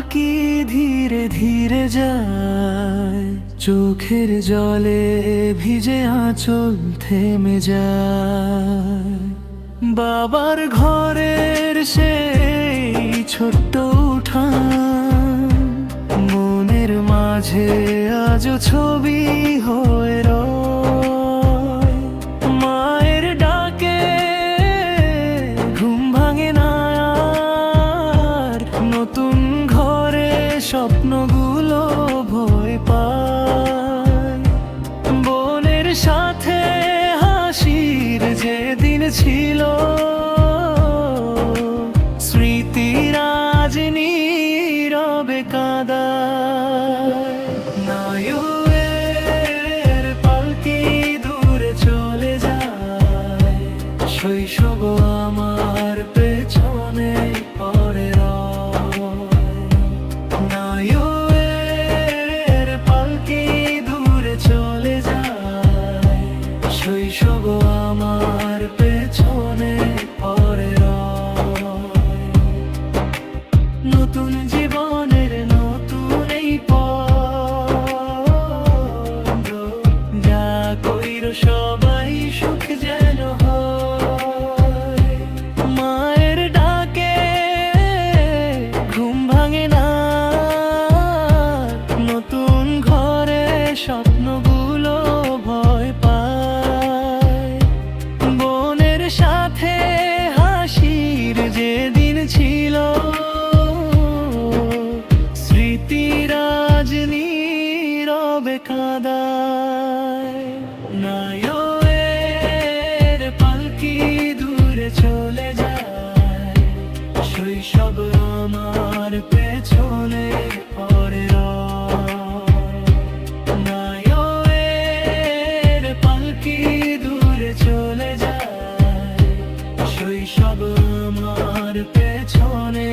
পালকি ধীরে ধীরে যায়, চোখের জলে ভিজে আঁচল থেমে যায়। বাবার ঘরের সেই ছোট্ট উঠান, মনের মাঝে আজও ছবি হয়ে রয়। মায়ের ডাকে ঘুম ভাঙে না আর, নতুন ঘরে স্বপ্নগুলো ভয় পায়। বোনের সাথে হাসির যে দিন ছিল, স্মৃতির আজ নীরবে কাঁদায়। নায়কের পালকি দূরে চলে যায়, শৈশব আমার পেছনে পড়ে রয়। নায়কের পালকি দূরে চলে যায়, শৈশব আমার পেছনে পড়ে রয়। নতুন জীবনের নতুন এই পথ, যা কইর সবাই সুখ যেন হয়। মায়ের ডাকে ঘুম ভাঙে না, নতুন ঘরে স্বপ্নগুলো ভয় পায়। বোনের সাথে হাসির যে দিন ছিল, স্মৃতির আজ নীরবে কাঁদায়। নায়কের পালকি দূরে চলে যায়, শৈশব আমার পেছনে পড়ে রয়। নায়কের পালকি দূরে চলে যায়, শৈশব আমার পেছনে